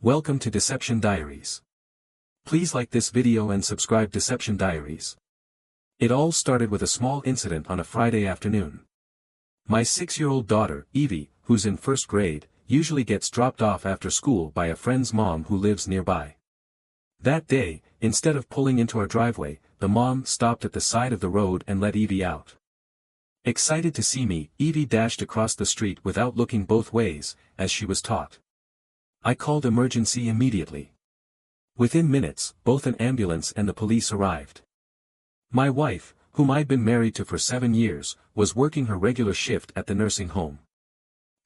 Welcome to Deception Diaries. Please like this video and subscribe Deception Diaries. It all started with a small incident on a Friday afternoon. My 6-year-old daughter, Evie, who's in first grade, usually gets dropped off after school by a friend's mom who lives nearby. That day, instead of pulling into our driveway, the mom stopped at the side of the road and let Evie out. Excited to see me, Evie dashed across the street without looking both ways, as she was taught. I called emergency immediately. Within minutes, both an ambulance and the police arrived. My wife, whom I'd been married to for 7 years, was working her regular shift at the nursing home.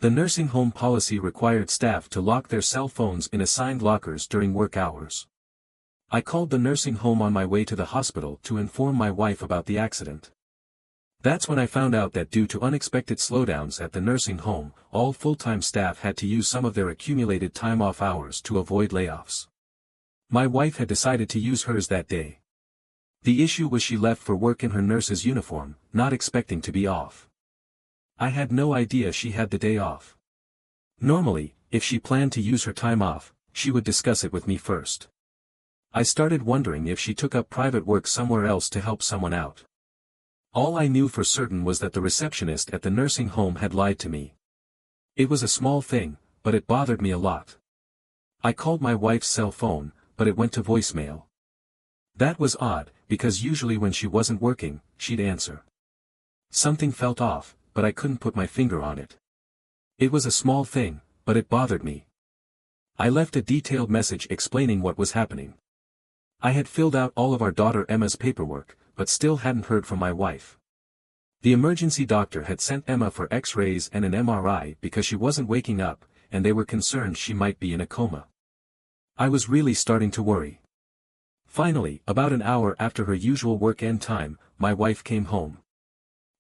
The nursing home policy required staff to lock their cell phones in assigned lockers during work hours. I called the nursing home on my way to the hospital to inform my wife about the accident. That's when I found out that due to unexpected slowdowns at the nursing home, all full-time staff had to use some of their accumulated time-off hours to avoid layoffs. My wife had decided to use hers that day. The issue was she left for work in her nurse's uniform, not expecting to be off. I had no idea she had the day off. Normally, if she planned to use her time off, she would discuss it with me first. I started wondering if she took up private work somewhere else to help someone out. All I knew for certain was that the receptionist at the nursing home had lied to me. It was a small thing, but it bothered me a lot. I called my wife's cell phone, but it went to voicemail. That was odd, because usually when she wasn't working, she'd answer. Something felt off, but I couldn't put my finger on it. It was a small thing, but it bothered me. I left a detailed message explaining what was happening. I had filled out all of our daughter Emma's paperwork, but still hadn't heard from my wife. The emergency doctor had sent Emma for X-rays and an MRI because she wasn't waking up, and they were concerned she might be in a coma. I was really starting to worry. Finally, about an hour after her usual work end time, my wife came home.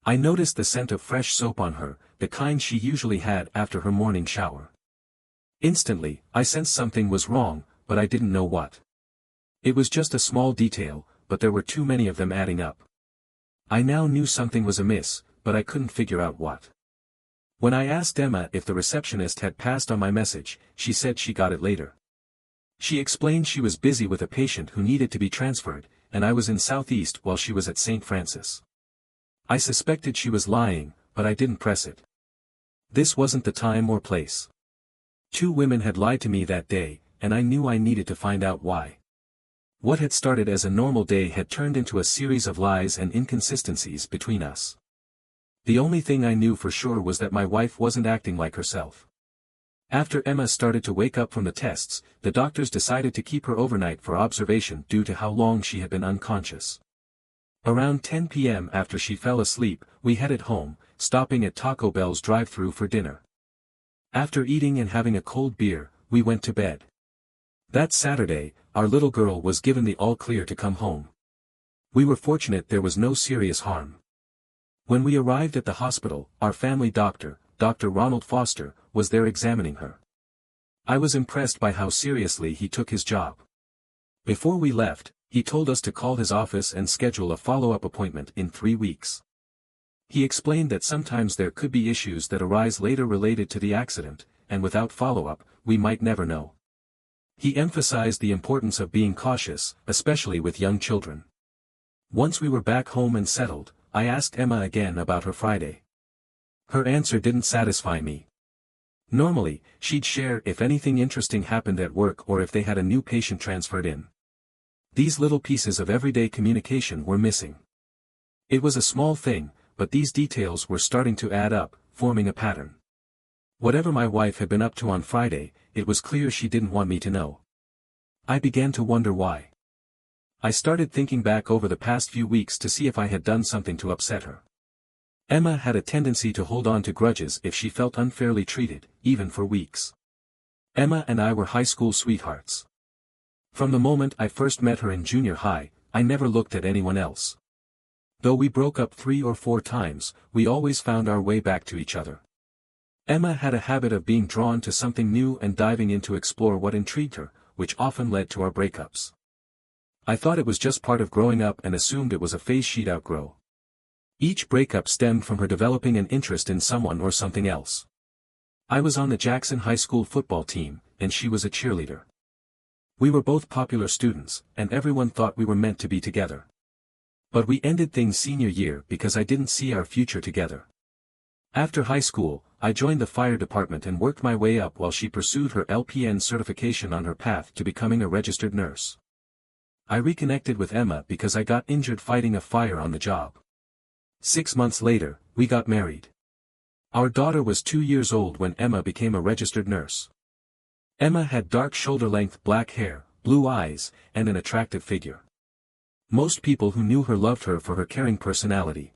I noticed the scent of fresh soap on her, the kind she usually had after her morning shower. Instantly, I sensed something was wrong, but I didn't know what. It was just a small detail, but there were too many of them adding up. I now knew something was amiss, but I couldn't figure out what. When I asked Emma if the receptionist had passed on my message, she said she got it later. She explained she was busy with a patient who needed to be transferred, and I was in Southeast while she was at St. Francis. I suspected she was lying, but I didn't press it. This wasn't the time or place. 2 women had lied to me that day, and I knew I needed to find out why. What had started as a normal day had turned into a series of lies and inconsistencies between us. The only thing I knew for sure was that my wife wasn't acting like herself. After Emma started to wake up from the tests, the doctors decided to keep her overnight for observation due to how long she had been unconscious. Around 10 p.m. after she fell asleep, we headed home, stopping at Taco Bell's drive-thru for dinner. After eating and having a cold beer, we went to bed. That Saturday, our little girl was given the all-clear to come home. We were fortunate there was no serious harm. When we arrived at the hospital, our family doctor, Dr. Ronald Foster, was there examining her. I was impressed by how seriously he took his job. Before we left, he told us to call his office and schedule a follow-up appointment in 3 weeks. He explained that sometimes there could be issues that arise later related to the accident, and without follow-up, we might never know. He emphasized the importance of being cautious, especially with young children. Once we were back home and settled, I asked Emma again about her Friday. Her answer didn't satisfy me. Normally, she'd share if anything interesting happened at work or if they had a new patient transferred in. These little pieces of everyday communication were missing. It was a small thing, but these details were starting to add up, forming a pattern. Whatever my wife had been up to on Friday, it was clear she didn't want me to know. I began to wonder why. I started thinking back over the past few weeks to see if I had done something to upset her. Emma had a tendency to hold on to grudges if she felt unfairly treated, even for weeks. Emma and I were high school sweethearts. From the moment I first met her in junior high, I never looked at anyone else. Though we broke up 3 or 4 times, we always found our way back to each other. Emma had a habit of being drawn to something new and diving in to explore what intrigued her, which often led to our breakups. I thought it was just part of growing up and assumed it was a phase she'd outgrow. Each breakup stemmed from her developing an interest in someone or something else. I was on the Jackson High School football team, and she was a cheerleader. We were both popular students, and everyone thought we were meant to be together. But we ended things senior year because I didn't see our future together. After high school, I joined the fire department and worked my way up while she pursued her LPN certification on her path to becoming a registered nurse. I reconnected with Emma because I got injured fighting a fire on the job. 6 months later, we got married. Our daughter was 2 years old when Emma became a registered nurse. Emma had dark shoulder-length black hair, blue eyes, and an attractive figure. Most people who knew her loved her for her caring personality.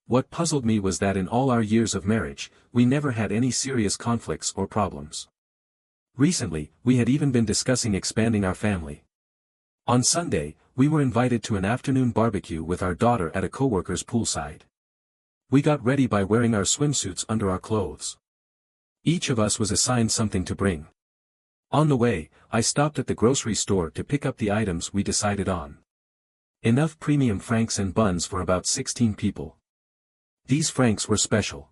What puzzled me was that in all our years of marriage, we never had any serious conflicts or problems. Recently, we had even been discussing expanding our family. On Sunday, we were invited to an afternoon barbecue with our daughter at a coworker's poolside. We got ready by wearing our swimsuits under our clothes. Each of us was assigned something to bring. On the way, I stopped at the grocery store to pick up the items we decided on. Enough premium franks and buns for about 16 people. These franks were special.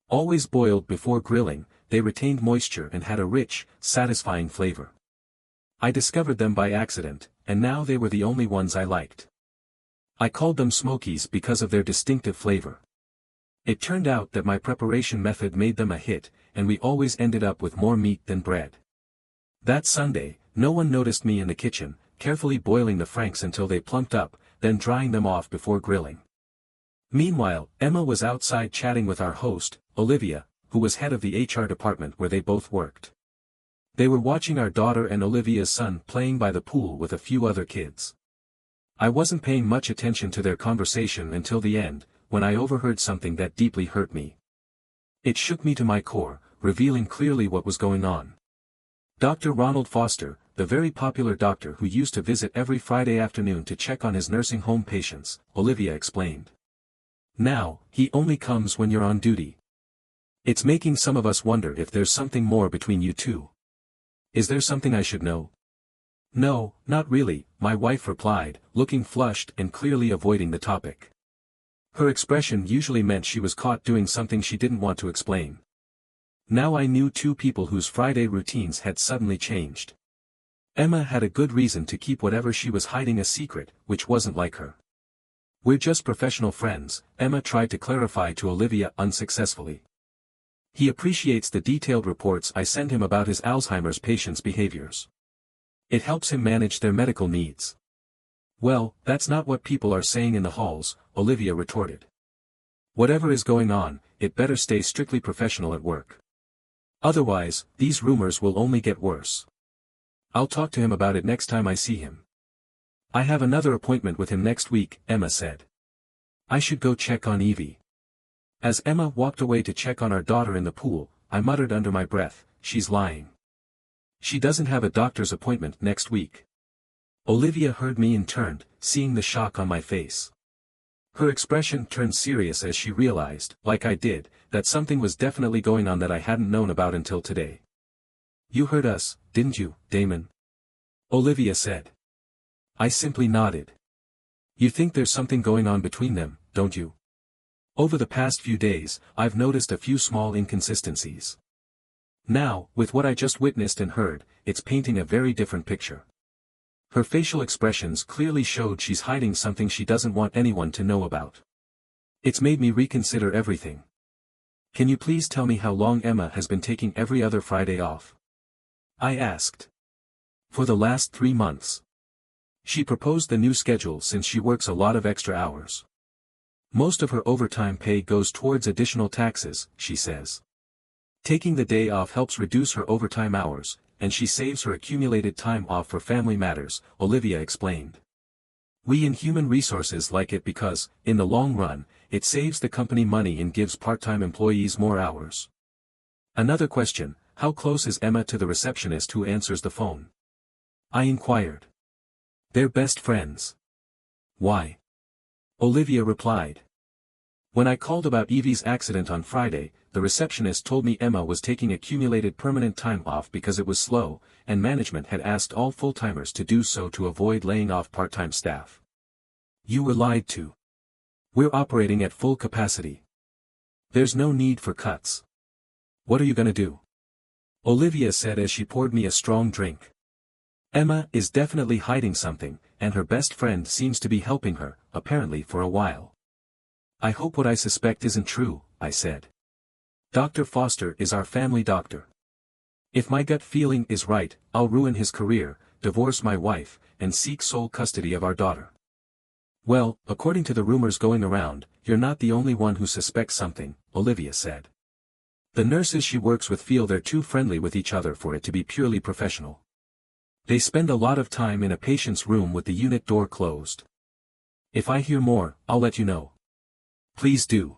Always boiled before grilling, they retained moisture and had a rich, satisfying flavor. I discovered them by accident, and now they were the only ones I liked. I called them Smokies because of their distinctive flavor. It turned out that my preparation method made them a hit, and we always ended up with more meat than bread. That Sunday, no one noticed me in the kitchen, carefully boiling the franks until they plumped up, then drying them off before grilling. Meanwhile, Emma was outside chatting with our host, Olivia, who was head of the HR department where they both worked. They were watching our daughter and Olivia's son playing by the pool with a few other kids. I wasn't paying much attention to their conversation until the end, when I overheard something that deeply hurt me. It shook me to my core, revealing clearly what was going on. Dr. Ronald Foster, the very popular doctor who used to visit every Friday afternoon to check on his nursing home patients, Olivia explained. Now, he only comes when you're on duty. It's making some of us wonder if there's something more between you two. Is there something I should know? No, not really, my wife replied, looking flushed and clearly avoiding the topic. Her expression usually meant she was caught doing something she didn't want to explain. Now I knew two people whose Friday routines had suddenly changed. Emma had a good reason to keep whatever she was hiding a secret, which wasn't like her. We're just professional friends, Emma tried to clarify to Olivia unsuccessfully. He appreciates the detailed reports I send him about his Alzheimer's patients' behaviors. It helps him manage their medical needs. Well, that's not what people are saying in the halls, Olivia retorted. Whatever is going on, it better stay strictly professional at work. Otherwise, these rumors will only get worse. I'll talk to him about it next time I see him. I have another appointment with him next week, Emma said. I should go check on Evie. As Emma walked away to check on our daughter in the pool, I muttered under my breath, she's lying. She doesn't have a doctor's appointment next week. Olivia heard me and turned, seeing the shock on my face. Her expression turned serious as she realized, like I did, that something was definitely going on that I hadn't known about until today. You heard us, didn't you, Damon? Olivia said. I simply nodded. You think there's something going on between them, don't you? Over the past few days, I've noticed a few small inconsistencies. Now, with what I just witnessed and heard, it's painting a very different picture. Her facial expressions clearly showed she's hiding something she doesn't want anyone to know about. It's made me reconsider everything. Can you please tell me how long Emma has been taking every other Friday off? I asked. For the last 3 months. She proposed the new schedule since she works a lot of extra hours. Most of her overtime pay goes towards additional taxes, she says. Taking the day off helps reduce her overtime hours, and she saves her accumulated time off for family matters, Olivia explained. We in human resources like it because, in the long run, it saves the company money and gives part-time employees more hours. Another question, how close is Emma to the receptionist who answers the phone? I inquired. They're best friends. Why? Olivia replied. When I called about Evie's accident on Friday, the receptionist told me Emma was taking accumulated permanent time off because it was slow, and management had asked all full-timers to do so to avoid laying off part-time staff. You were lied to. We're operating at full capacity. There's no need for cuts. What are you gonna do? Olivia said as she poured me a strong drink. Emma is definitely hiding something, and her best friend seems to be helping her, apparently for a while. I hope what I suspect isn't true, I said. Dr. Foster is our family doctor. If my gut feeling is right, I'll ruin his career, divorce my wife, and seek sole custody of our daughter. Well, according to the rumors going around, you're not the only one who suspects something, Olivia said. The nurses she works with feel they're too friendly with each other for it to be purely professional. They spend a lot of time in a patient's room with the unit door closed. If I hear more, I'll let you know. Please do.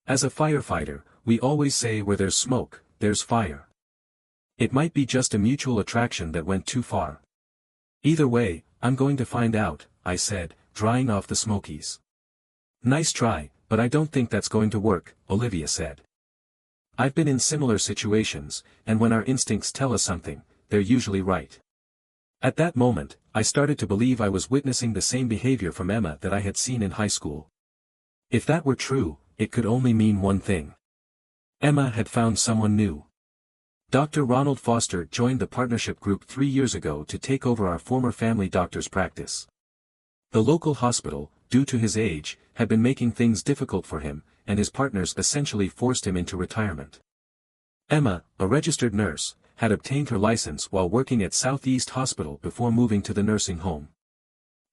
As a firefighter, we always say where there's smoke, there's fire. It might be just a mutual attraction that went too far. Either way, I'm going to find out, I said, drying off the smokies. Nice try, but I don't think that's going to work, Olivia said. I've been in similar situations, and when our instincts tell us something, they're usually right. At that moment, I started to believe I was witnessing the same behavior from Emma that I had seen in high school. If that were true, it could only mean one thing. Emma had found someone new. Dr. Ronald Foster joined the partnership group 3 years ago to take over our former family doctor's practice. The local hospital, due to his age, had been making things difficult for him, and his partners essentially forced him into retirement. Emma, a registered nurse, had obtained her license while working at Southeast Hospital before moving to the nursing home.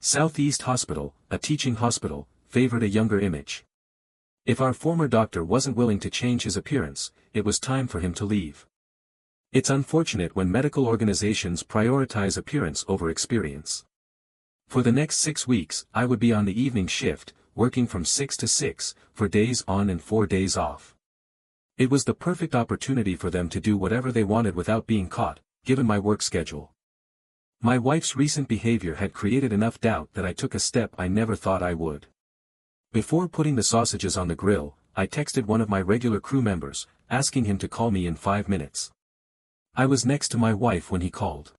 Southeast Hospital, a teaching hospital, favored a younger image. If our former doctor wasn't willing to change his appearance, it was time for him to leave. It's unfortunate when medical organizations prioritize appearance over experience. For the next 6 weeks, I would be on the evening shift, working from 6 to 6, for days on and 4 days off. It was the perfect opportunity for them to do whatever they wanted without being caught, given my work schedule. My wife's recent behavior had created enough doubt that I took a step I never thought I would. Before putting the sausages on the grill, I texted one of my regular crew members, asking him to call me in 5 minutes. I was next to my wife when he called.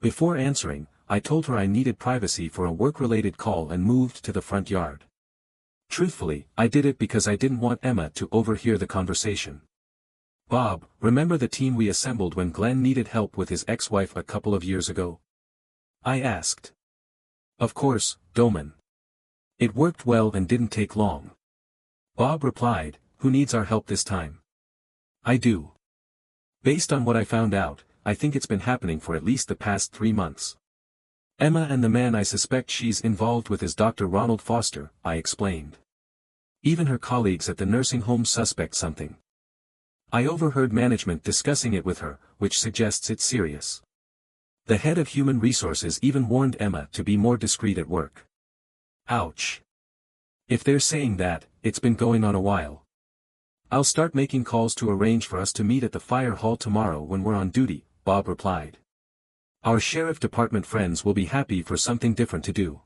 Before answering, I told her I needed privacy for a work-related call and moved to the front yard. Truthfully, I did it because I didn't want Emma to overhear the conversation. Bob, remember the team we assembled when Glenn needed help with his ex-wife a couple of years ago? I asked. Of course, Doman. It worked well and didn't take long. Bob replied, who needs our help this time? I do. Based on what I found out, I think it's been happening for at least the past 3 months. Emma and the man I suspect she's involved with is Dr. Ronald Foster, I explained. Even her colleagues at the nursing home suspect something. I overheard management discussing it with her, which suggests it's serious. The head of human resources even warned Emma to be more discreet at work. Ouch. If they're saying that, it's been going on a while. I'll start making calls to arrange for us to meet at the fire hall tomorrow when we're on duty, Bob replied. Our sheriff department friends will be happy for something different to do.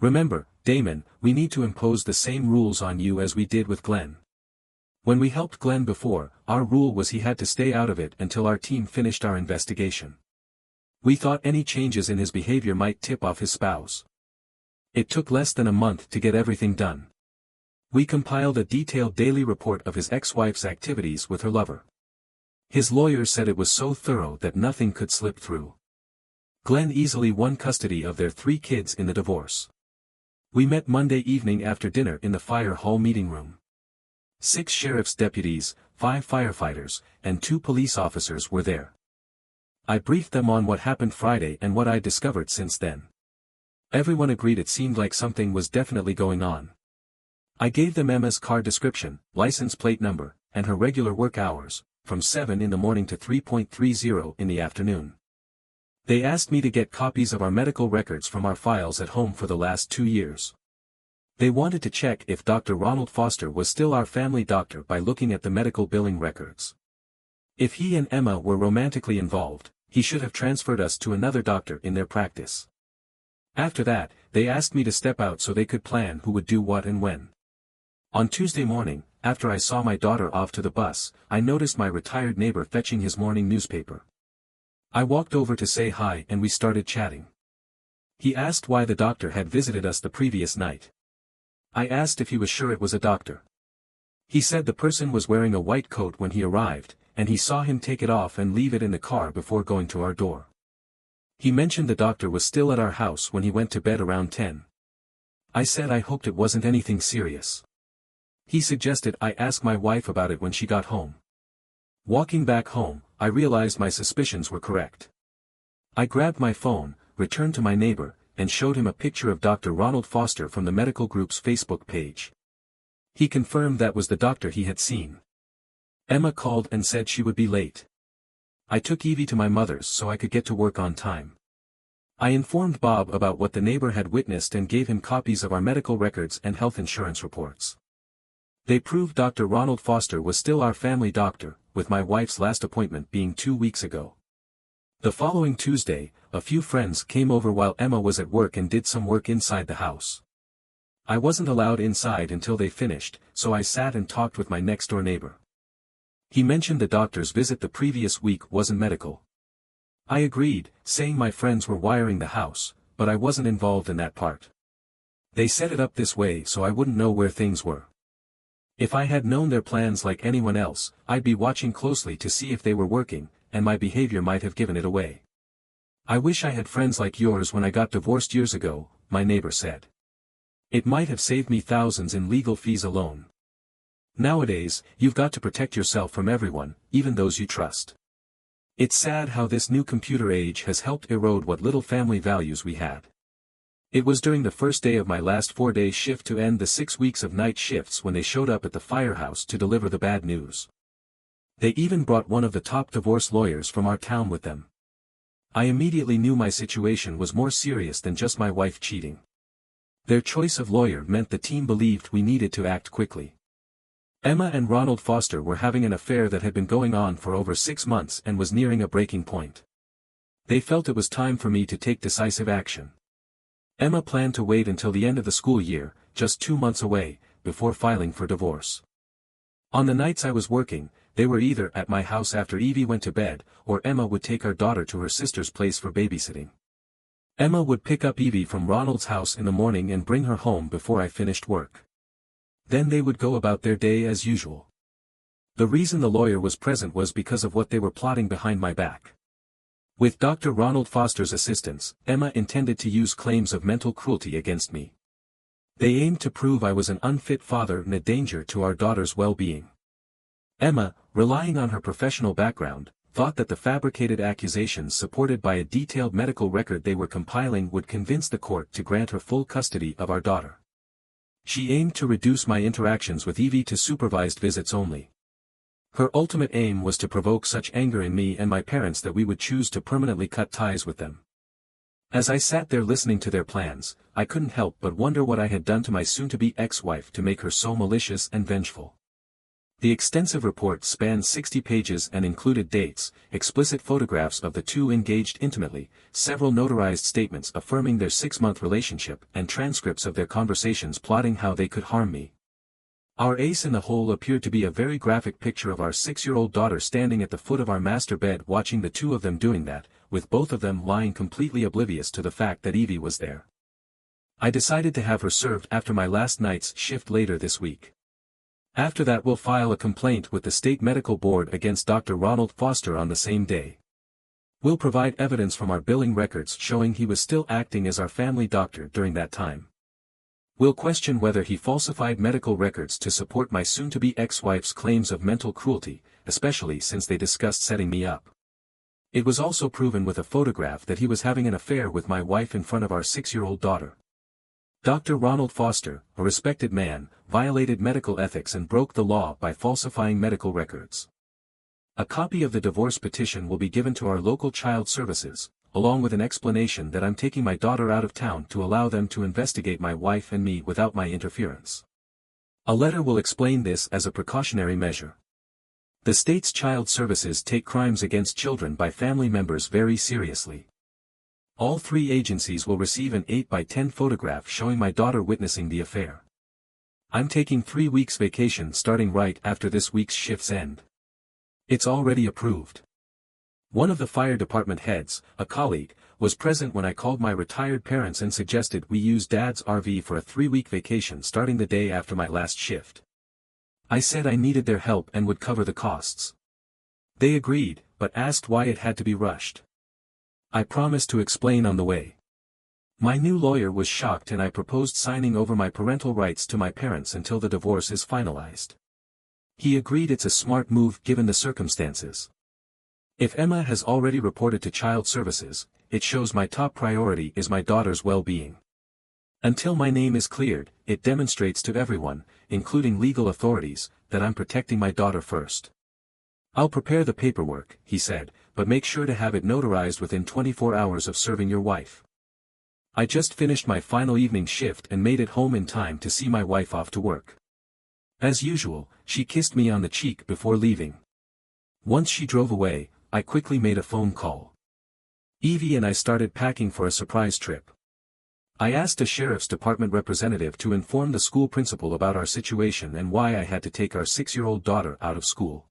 Remember, Damon, we need to impose the same rules on you as we did with Glenn. When we helped Glenn before, our rule was he had to stay out of it until our team finished our investigation. We thought any changes in his behavior might tip off his spouse. It took less than a month to get everything done. We compiled a detailed daily report of his ex-wife's activities with her lover. His lawyers said it was so thorough that nothing could slip through. Glenn easily won custody of their 3 kids in the divorce. We met Monday evening after dinner in the fire hall meeting room. 6 sheriff's deputies, 5 firefighters, and 2 police officers were there. I briefed them on what happened Friday and what I discovered since then. Everyone agreed it seemed like something was definitely going on. I gave them Emma's car description, license plate number, and her regular work hours, from 7 in the morning to 3:30 in the afternoon. They asked me to get copies of our medical records from our files at home for the last 2 years. They wanted to check if Dr. Ronald Foster was still our family doctor by looking at the medical billing records. If he and Emma were romantically involved, he should have transferred us to another doctor in their practice. After that, they asked me to step out so they could plan who would do what and when. On Tuesday morning, after I saw my daughter off to the bus, I noticed my retired neighbor fetching his morning newspaper. I walked over to say hi and we started chatting. He asked why the doctor had visited us the previous night. I asked if he was sure it was a doctor. He said the person was wearing a white coat when he arrived, and he saw him take it off and leave it in the car before going to our door. He mentioned the doctor was still at our house when he went to bed around 10. I said I hoped it wasn't anything serious. He suggested I ask my wife about it when she got home. Walking back home, I realized my suspicions were correct. I grabbed my phone, returned to my neighbor, and showed him a picture of Dr. Ronald Foster from the medical group's Facebook page. He confirmed that was the doctor he had seen. Emma called and said she would be late. I took Evie to my mother's so I could get to work on time. I informed Bob about what the neighbor had witnessed and gave him copies of our medical records and health insurance reports. They proved Dr. Ronald Foster was still our family doctor, with my wife's last appointment being 2 weeks ago. The following Tuesday, a few friends came over while Emma was at work and did some work inside the house. I wasn't allowed inside until they finished, so I sat and talked with my next-door neighbor. He mentioned the doctor's visit the previous week wasn't medical. I agreed, saying my friends were wiring the house, but I wasn't involved in that part. They set it up this way so I wouldn't know where things were. If I had known their plans like anyone else, I'd be watching closely to see if they were working, and my behavior might have given it away. I wish I had friends like yours when I got divorced years ago, my neighbor said. It might have saved me thousands in legal fees alone. Nowadays, you've got to protect yourself from everyone, even those you trust. It's sad how this new computer age has helped erode what little family values we had. It was during the first day of my last 4-day shift to end the 6 weeks of night shifts when they showed up at the firehouse to deliver the bad news. They even brought one of the top divorce lawyers from our town with them. I immediately knew my situation was more serious than just my wife cheating. Their choice of lawyer meant the team believed we needed to act quickly. Emma and Ronald Foster were having an affair that had been going on for over 6 months and was nearing a breaking point. They felt it was time for me to take decisive action. Emma planned to wait until the end of the school year, just 2 months away, before filing for divorce. On the nights I was working, they were either at my house after Evie went to bed, or Emma would take our daughter to her sister's place for babysitting. Emma would pick up Evie from Ronald's house in the morning and bring her home before I finished work. Then they would go about their day as usual. The reason the lawyer was present was because of what they were plotting behind my back. With Dr. Ronald Foster's assistance, Emma intended to use claims of mental cruelty against me. They aimed to prove I was an unfit father and a danger to our daughter's well-being. Emma, relying on her professional background, thought that the fabricated accusations supported by a detailed medical record they were compiling would convince the court to grant her full custody of our daughter. She aimed to reduce my interactions with Evie to supervised visits only. Her ultimate aim was to provoke such anger in me and my parents that we would choose to permanently cut ties with them. As I sat there listening to their plans, I couldn't help but wonder what I had done to my soon-to-be ex-wife to make her so malicious and vengeful. The extensive report spanned 60 pages and included dates, explicit photographs of the two engaged intimately, several notarized statements affirming their 6-month relationship and transcripts of their conversations plotting how they could harm me. Our ace in the hole appeared to be a very graphic picture of our 6-year-old daughter standing at the foot of our master bed watching the two of them doing that, with both of them lying completely oblivious to the fact that Evie was there. I decided to have her served after my last night's shift later this week. After that we'll file a complaint with the state medical board against Dr. Ronald Foster on the same day. We'll provide evidence from our billing records showing he was still acting as our family doctor during that time. We'll question whether he falsified medical records to support my soon-to-be ex-wife's claims of mental cruelty, especially since they discussed setting me up. It was also proven with a photograph that he was having an affair with my wife in front of our 6-year-old daughter. Dr. Ronald Foster, a respected man, violated medical ethics and broke the law by falsifying medical records. A copy of the divorce petition will be given to our local child services, along with an explanation that I'm taking my daughter out of town to allow them to investigate my wife and me without my interference. A letter will explain this as a precautionary measure. The state's child services take crimes against children by family members very seriously. All 3 agencies will receive an 8x10 photograph showing my daughter witnessing the affair. I'm taking 3 weeks vacation starting right after this week's shifts end. It's already approved. One of the fire department heads, a colleague, was present when I called my retired parents and suggested we use Dad's RV for a 3-week vacation starting the day after my last shift. I said I needed their help and would cover the costs. They agreed, but asked why it had to be rushed. I promised to explain on the way. My new lawyer was shocked and I proposed signing over my parental rights to my parents until the divorce is finalized. He agreed it's a smart move given the circumstances. If Emma has already reported to child services, it shows my top priority is my daughter's well-being. Until my name is cleared, it demonstrates to everyone, including legal authorities, that I'm protecting my daughter first. I'll prepare the paperwork, he said, but make sure to have it notarized within 24 hours of serving your wife. I just finished my final evening shift and made it home in time to see my wife off to work. As usual, she kissed me on the cheek before leaving. Once she drove away, I quickly made a phone call. Evie and I started packing for a surprise trip. I asked a sheriff's department representative to inform the school principal about our situation and why I had to take our 6-year-old daughter out of school.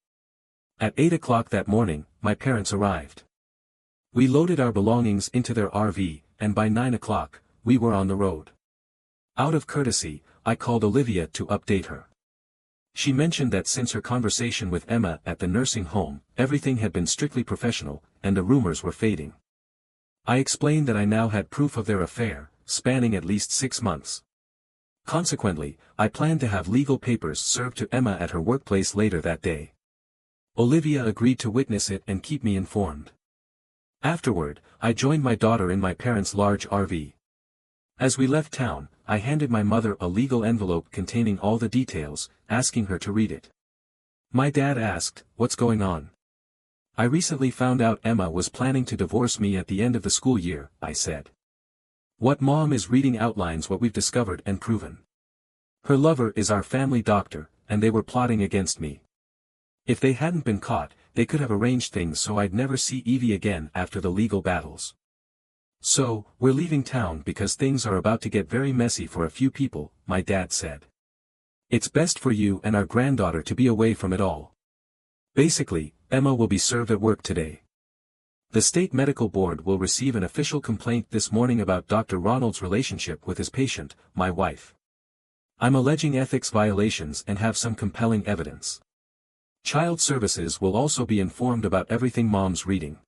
At 8 o'clock that morning, my parents arrived. We loaded our belongings into their RV, and by 9 o'clock, we were on the road. Out of courtesy, I called Olivia to update her. She mentioned that since her conversation with Emma at the nursing home, everything had been strictly professional, and the rumors were fading. I explained that I now had proof of their affair, spanning at least 6 months. Consequently, I planned to have legal papers served to Emma at her workplace later that day. Olivia agreed to witness it and keep me informed. Afterward, I joined my daughter in my parents' large RV. As we left town, I handed my mother a legal envelope containing all the details, asking her to read it. My dad asked, "What's going on?" "I recently found out Emma was planning to divorce me at the end of the school year," I said. "What Mom is reading outlines what we've discovered and proven. Her lover is our family doctor, and they were plotting against me. If they hadn't been caught, they could have arranged things so I'd never see Evie again after the legal battles. So, we're leaving town because things are about to get very messy for a few people," my dad said. "It's best for you and our granddaughter to be away from it all. Basically, Emma will be served at work today. The state medical board will receive an official complaint this morning about Dr. Ronald's relationship with his patient, my wife. I'm alleging ethics violations and have some compelling evidence. Child Services will also be informed about everything Mom's reading.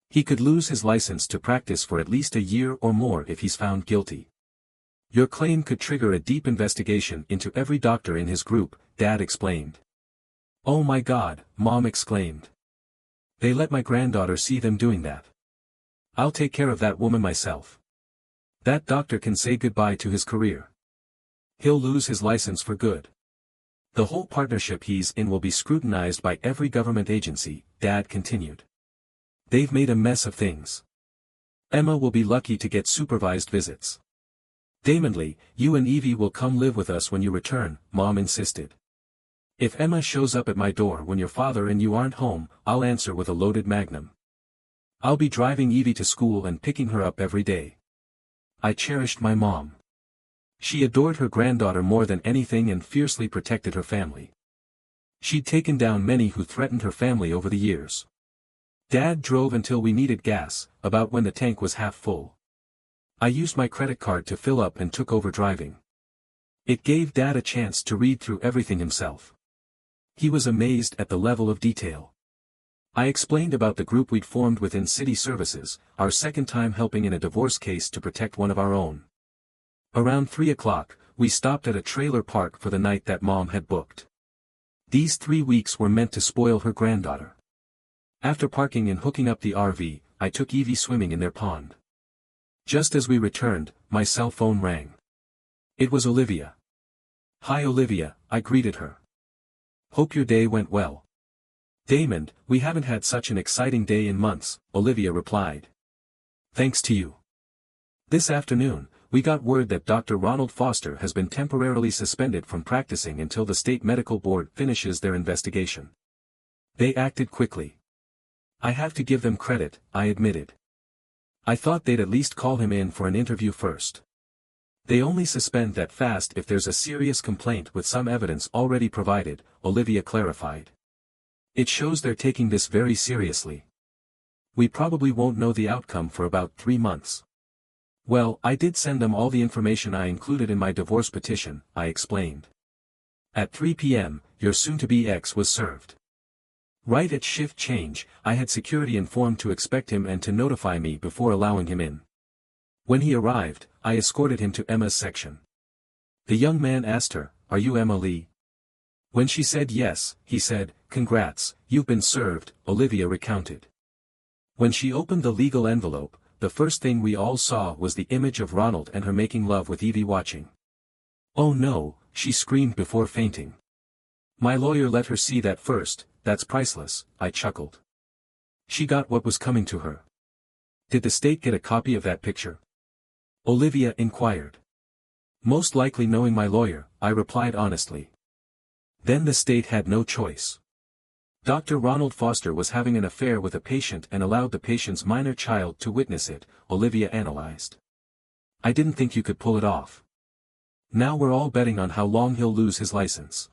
He could lose his license to practice for at least a year or more if he's found guilty. Your claim could trigger a deep investigation into every doctor in his group," Dad explained. "Oh my God," Mom exclaimed. "They let my granddaughter see them doing that. I'll take care of that woman myself. That doctor can say goodbye to his career. He'll lose his license for good. The whole partnership he's in will be scrutinized by every government agency," Dad continued. "They've made a mess of things. Emma will be lucky to get supervised visits. Damonly, you and Evie will come live with us when you return," Mom insisted. "If Emma shows up at my door when your father and you aren't home, I'll answer with a loaded Magnum. I'll be driving Evie to school and picking her up every day." I cherished my mom. She adored her granddaughter more than anything and fiercely protected her family. She'd taken down many who threatened her family over the years. Dad drove until we needed gas, about when the tank was half full. I used my credit card to fill up and took over driving. It gave Dad a chance to read through everything himself. He was amazed at the level of detail. I explained about the group we'd formed within City Services, our second time helping in a divorce case to protect one of our own. Around 3 o'clock, we stopped at a trailer park for the night that Mom had booked. These 3 weeks were meant to spoil her granddaughter. After parking and hooking up the RV, I took Evie swimming in their pond. Just as we returned, my cell phone rang. It was Olivia. "Hi Olivia," I greeted her. "Hope your day went well." "Damon, we haven't had such an exciting day in months," Olivia replied. "Thanks to you. This afternoon, we got word that Dr. Ronald Foster has been temporarily suspended from practicing until the state medical board finishes their investigation. They acted quickly. I have to give them credit," I admitted. "I thought they'd at least call him in for an interview first. They only suspend that fast if there's a serious complaint with some evidence already provided," Olivia clarified. "It shows they're taking this very seriously. We probably won't know the outcome for about 3 months. Well, I did send them all the information I included in my divorce petition," I explained. "At 3 p.m., your soon-to-be ex was served. Right at shift change, I had security informed to expect him and to notify me before allowing him in. When he arrived, I escorted him to Emma's section. The young man asked her, "Are you Emma Lee?" When she said yes, he said, "Congrats, you've been served," Olivia recounted. When she opened the legal envelope, the first thing we all saw was the image of Ronald and her making love with Evie watching. "Oh no," she screamed before fainting. "My lawyer let her see that first, that's priceless," I chuckled. She got what was coming to her. "Did the state get a copy of that picture?" Olivia inquired. "Most likely, knowing my lawyer," I replied honestly. Then the state had no choice. Dr. Ronald Foster was having an affair with a patient and allowed the patient's minor child to witness it, Olivia analyzed. "I didn't think you could pull it off. Now we're all betting on how long he'll lose his license."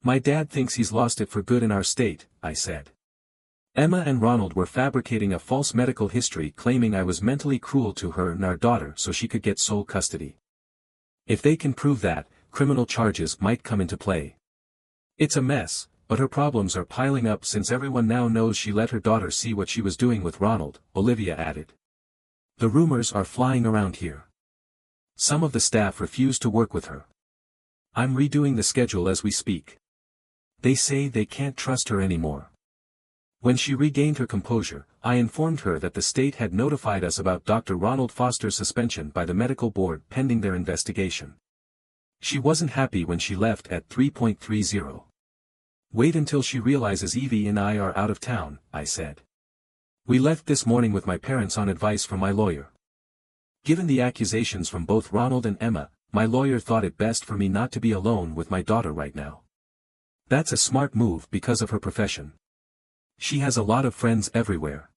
"My dad thinks he's lost it for good in our state," I said. Emma and Ronald were fabricating a false medical history claiming I was mentally cruel to her and our daughter so she could get sole custody. If they can prove that, criminal charges might come into play. It's a mess, but her problems are piling up since everyone now knows she let her daughter see what she was doing with Ronald, Olivia added. The rumors are flying around here. Some of the staff refuse to work with her. I'm redoing the schedule as we speak. They say they can't trust her anymore. When she regained her composure, I informed her that the state had notified us about Dr. Ronald Foster's suspension by the medical board pending their investigation. She wasn't happy when she left at 3:30. "Wait until she realizes Evie and I are out of town," I said. "We left this morning with my parents on advice from my lawyer. Given the accusations from both Ronald and Emma, my lawyer thought it best for me not to be alone with my daughter right now. That's a smart move because of her profession. She has a lot of friends everywhere.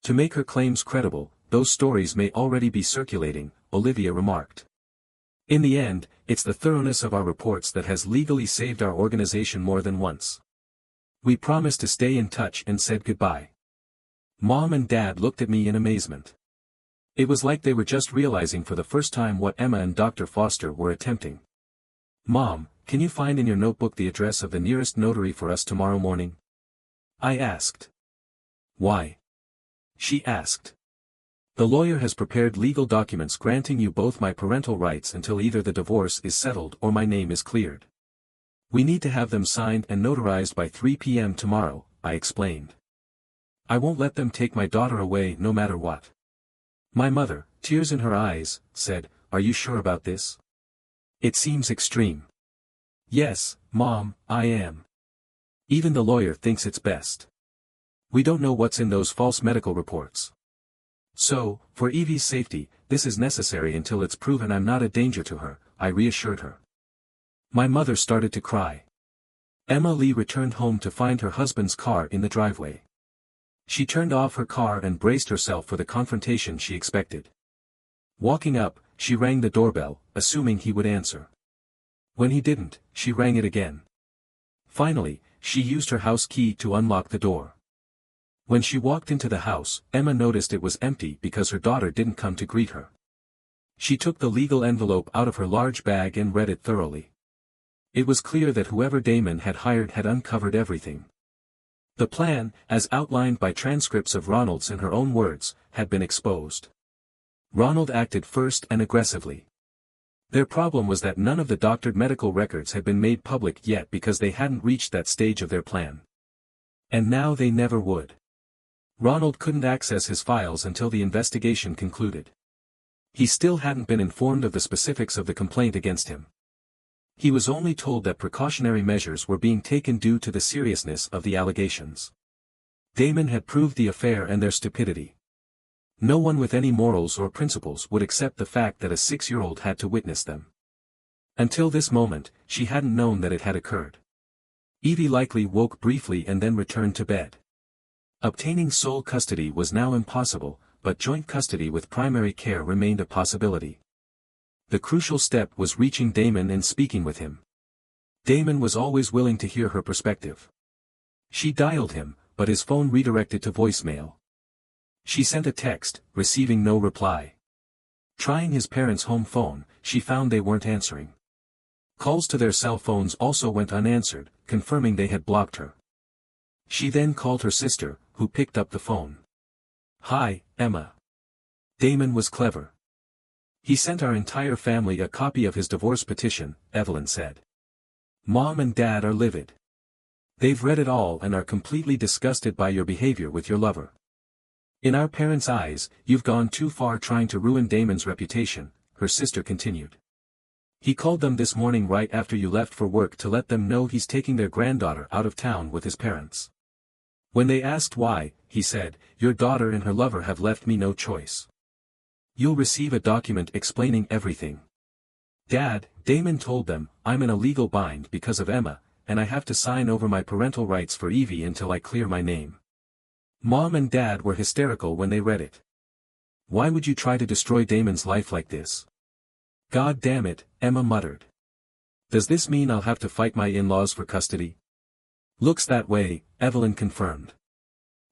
To make her claims credible, those stories may already be circulating," Olivia remarked. "In the end, it's the thoroughness of our reports that has legally saved our organization more than once." We promised to stay in touch and said goodbye. Mom and Dad looked at me in amazement. It was like they were just realizing for the first time what Emma and Dr. Foster were attempting. "Mom, can you find in your notebook the address of the nearest notary for us tomorrow morning?" I asked. "Why?" she asked. "The lawyer has prepared legal documents granting you both my parental rights until either the divorce is settled or my name is cleared. We need to have them signed and notarized by 3 p.m. tomorrow," I explained. "I won't let them take my daughter away no matter what." My mother, tears in her eyes, said, "Are you sure about this? It seems extreme." "Yes, Mom, I am. Even the lawyer thinks it's best. We don't know what's in those false medical reports. So, for Evie's safety, this is necessary until it's proven I'm not a danger to her," I reassured her. My mother started to cry. Emma Lee returned home to find her husband's car in the driveway. She turned off her car and braced herself for the confrontation she expected. Walking up, she rang the doorbell, assuming he would answer. When he didn't, she rang it again. Finally, she used her house key to unlock the door. When she walked into the house, Emma noticed it was empty because her daughter didn't come to greet her. She took the legal envelope out of her large bag and read it thoroughly. It was clear that whoever Damon had hired had uncovered everything. The plan, as outlined by transcripts of Ronald's in her own words, had been exposed. Ronald acted first and aggressively. Their problem was that none of the doctored medical records had been made public yet because they hadn't reached that stage of their plan. And now they never would. Ronald couldn't access his files until the investigation concluded. He still hadn't been informed of the specifics of the complaint against him. He was only told that precautionary measures were being taken due to the seriousness of the allegations. Damon had proved the affair and their stupidity. No one with any morals or principles would accept the fact that a 6-year-old had to witness them. Until this moment, she hadn't known that it had occurred. Evie likely woke briefly and then returned to bed. Obtaining sole custody was now impossible, but joint custody with primary care remained a possibility. The crucial step was reaching Damon and speaking with him. Damon was always willing to hear her perspective. She dialed him, but his phone redirected to voicemail. She sent a text, receiving no reply. Trying his parents' home phone, she found they weren't answering. Calls to their cell phones also went unanswered, confirming they had blocked her. She then called her sister, who picked up the phone. "Hi, Emma." Damon was clever. "He sent our entire family a copy of his divorce petition," Evelyn said. "Mom and Dad are livid. They've read it all and are completely disgusted by your behavior with your lover. In our parents' eyes, you've gone too far trying to ruin Damon's reputation," her sister continued. "He called them this morning right after you left for work to let them know he's taking their granddaughter out of town with his parents. When they asked why, he said, 'Your daughter and her lover have left me no choice. You'll receive a document explaining everything. Dad,' Damon told them, 'I'm in a legal bind because of Emma, and I have to sign over my parental rights for Evie until I clear my name.' Mom and Dad were hysterical when they read it. 'Why would you try to destroy Damon's life like this?' 'God damn it,' Emma muttered. 'Does this mean I'll have to fight my in-laws for custody?' 'Looks that way,' Evelyn confirmed.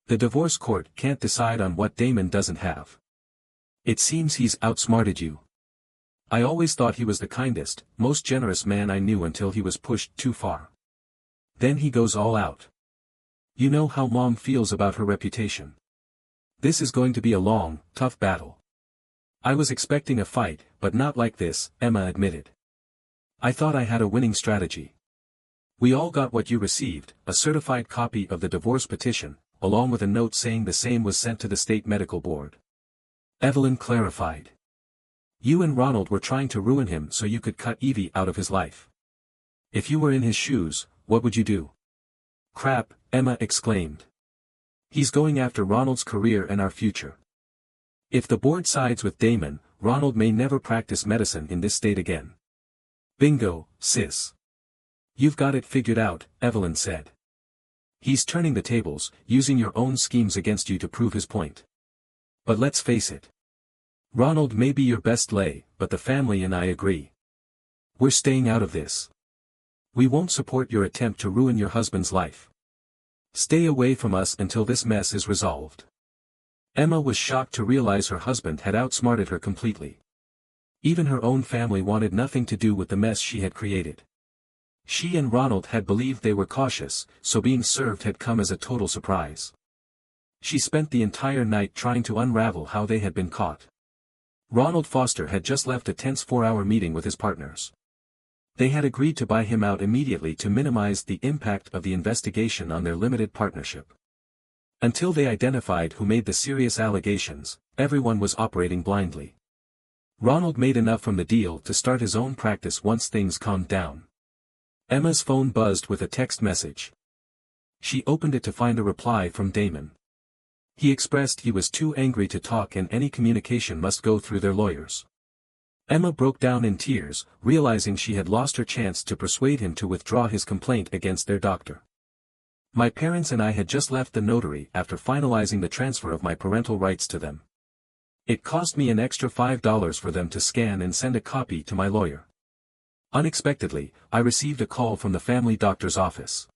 'The divorce court can't decide on what Damon doesn't have. It seems he's outsmarted you. I always thought he was the kindest, most generous man I knew until he was pushed too far. Then he goes all out. You know how Mom feels about her reputation. This is going to be a long, tough battle.' 'I was expecting a fight, but not like this,' Emma admitted. 'I thought I had a winning strategy. We all got what you received, a certified copy of the divorce petition, along with a note saying the same was sent to the state medical board.' Evelyn clarified. 'You and Ronald were trying to ruin him so you could cut Evie out of his life. If you were in his shoes, what would you do?' 'Crap,' Emma exclaimed. 'He's going after Ronald's career and our future. If the board sides with Damon, Ronald may never practice medicine in this state again.' 'Bingo, sis. You've got it figured out,' Evelyn said. 'He's turning the tables, using your own schemes against you to prove his point. But let's face it. Ronald may be your best lay, but the family and I agree. We're staying out of this. We won't support your attempt to ruin your husband's life. Stay away from us until this mess is resolved.' Emma was shocked to realize her husband had outsmarted her completely. Even her own family wanted nothing to do with the mess she had created. She and Ronald had believed they were cautious, so being served had come as a total surprise. She spent the entire night trying to unravel how they had been caught. Ronald Foster had just left a tense 4-hour meeting with his partners. They had agreed to buy him out immediately to minimize the impact of the investigation on their limited partnership. Until they identified who made the serious allegations, everyone was operating blindly. Ronald made enough from the deal to start his own practice once things calmed down. Emma's phone buzzed with a text message. She opened it to find a reply from Damon. He expressed he was too angry to talk and any communication must go through their lawyers. Emma broke down in tears, realizing she had lost her chance to persuade him to withdraw his complaint against their doctor. My parents and I had just left the notary after finalizing the transfer of my parental rights to them. It cost me an extra $5 for them to scan and send a copy to my lawyer. Unexpectedly, I received a call from the family doctor's office.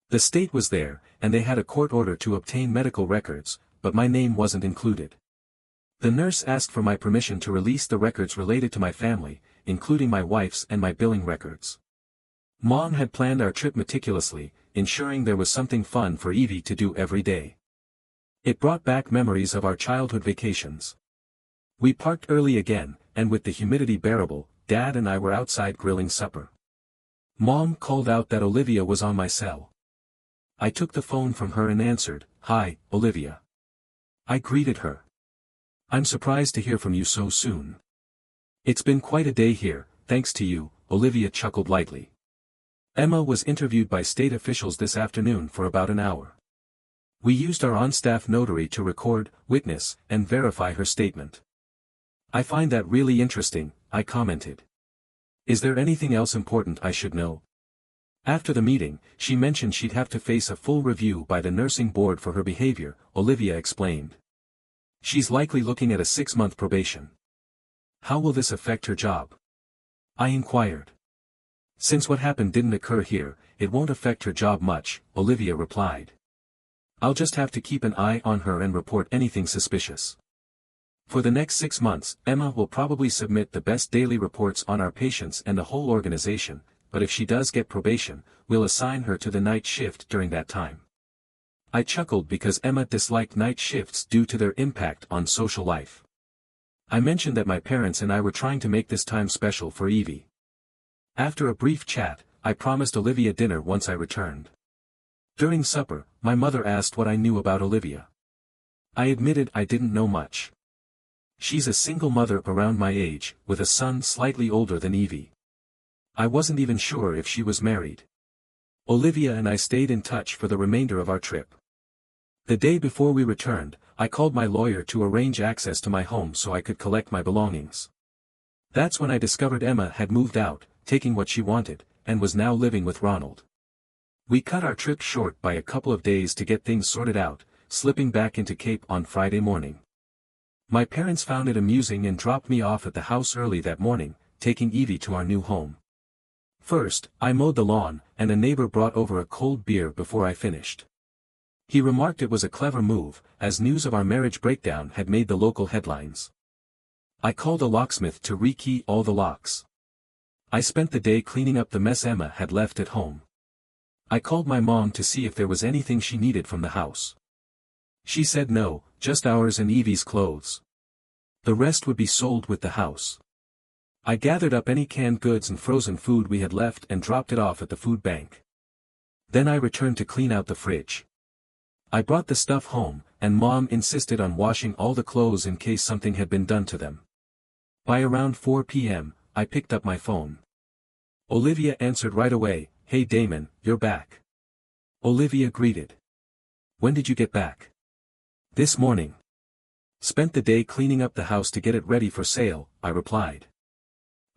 The state was there, and they had a court order to obtain medical records, but my name wasn't included. The nurse asked for my permission to release the records related to my family, including my wife's and my billing records. Mom had planned our trip meticulously, ensuring there was something fun for Evie to do every day. It brought back memories of our childhood vacations. We parked early again, and with the humidity bearable, Dad and I were outside grilling supper. Mom called out that Olivia was on my cell. I took the phone from her and answered, "Hi, Olivia." I greeted her. "I'm surprised to hear from you so soon. It's been quite a day here, thanks to you," Olivia chuckled lightly. Emma was interviewed by state officials this afternoon for about an hour. We used our on-staff notary to record, witness, and verify her statement. "I find that really interesting," I commented. "Is there anything else important I should know?" After the meeting, she mentioned she'd have to face a full review by the nursing board for her behavior, Olivia explained. She's likely looking at a 6-month probation. "How will this affect her job?" I inquired. "Since what happened didn't occur here, it won't affect her job much," Olivia replied. "I'll just have to keep an eye on her and report anything suspicious. For the next 6 months, Emma will probably submit the best daily reports on our patients and the whole organization, but if she does get probation, we'll assign her to the night shift during that time. I chuckled because Emma disliked night shifts due to their impact on social life. I mentioned that my parents and I were trying to make this time special for Evie. After a brief chat, I promised Olivia dinner once I returned. During supper, my mother asked what I knew about Olivia. I admitted I didn't know much. She's a single mother around my age, with a son slightly older than Evie. I wasn't even sure if she was married. Olivia and I stayed in touch for the remainder of our trip. The day before we returned, I called my lawyer to arrange access to my home so I could collect my belongings. That's when I discovered Emma had moved out, taking what she wanted, and was now living with Ronald. We cut our trip short by a couple of days to get things sorted out, slipping back into Cape on Friday morning. My parents found it amusing and dropped me off at the house early that morning, taking Evie to our new home. First, I mowed the lawn, and a neighbor brought over a cold beer before I finished. He remarked it was a clever move, as news of our marriage breakdown had made the local headlines. I called a locksmith to rekey all the locks. I spent the day cleaning up the mess Emma had left at home. I called my mom to see if there was anything she needed from the house. She said no, just ours and Evie's clothes. The rest would be sold with the house. I gathered up any canned goods and frozen food we had left and dropped it off at the food bank. Then I returned to clean out the fridge. I brought the stuff home, and Mom insisted on washing all the clothes in case something had been done to them. By around 4 p.m., I picked up my phone. Olivia answered right away. "Hey Damon, you're back." Olivia greeted. "When did you get back?" "This morning. Spent the day cleaning up the house to get it ready for sale," I replied.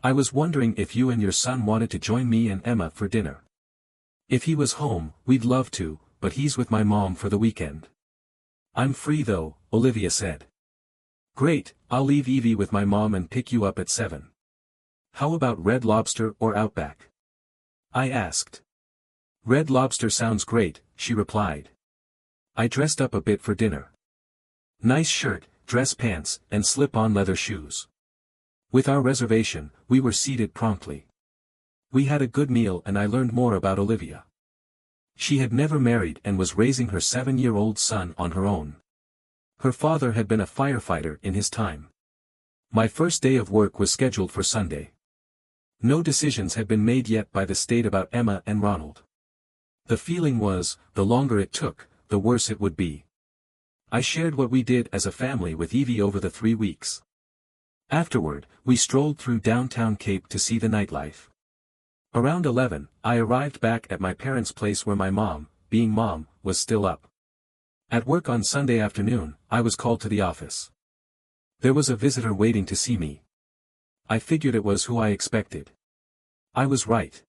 "I was wondering if you and your son wanted to join me and Emma for dinner. If he was home, we'd love to, but he's with my mom for the weekend." "I'm free though," Olivia said. "Great, I'll leave Evie with my mom and pick you up at 7. How about Red Lobster or Outback?" I asked. "Red Lobster sounds great," she replied. I dressed up a bit for dinner. Nice shirt, dress pants, and slip-on leather shoes. With our reservation, we were seated promptly. We had a good meal and I learned more about Olivia. She had never married and was raising her 7-year-old son on her own. Her father had been a firefighter in his time. My first day of work was scheduled for Sunday. No decisions had been made yet by the state about Emma and Ronald. The feeling was, the longer it took, the worse it would be. I shared what we did as a family with Evie over the 3 weeks. Afterward, we strolled through downtown Cape to see the nightlife. Around 11, I arrived back at my parents' place where my mom, being mom, was still up. At work on Sunday afternoon, I was called to the office. There was a visitor waiting to see me. I figured it was who I expected. I was right.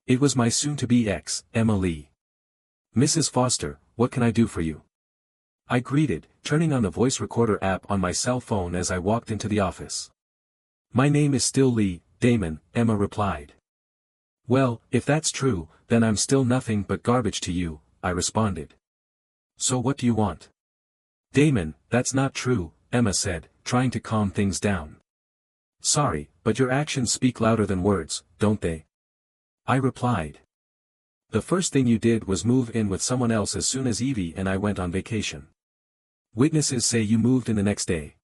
It was my soon-to-be ex, Emma Lee. "Mrs. Foster, what can I do for you?" I greeted, turning on the voice recorder app on my cell phone as I walked into the office. "My name is still Lee, Damon," Emma replied. "Well, if that's true, then I'm still nothing but garbage to you," I responded. "So what do you want?" "Damon, that's not true," Emma said, trying to calm things down. "Sorry, but your actions speak louder than words, don't they?" I replied. "The first thing you did was move in with someone else as soon as Evie and I went on vacation. Witnesses say you moved in the next day.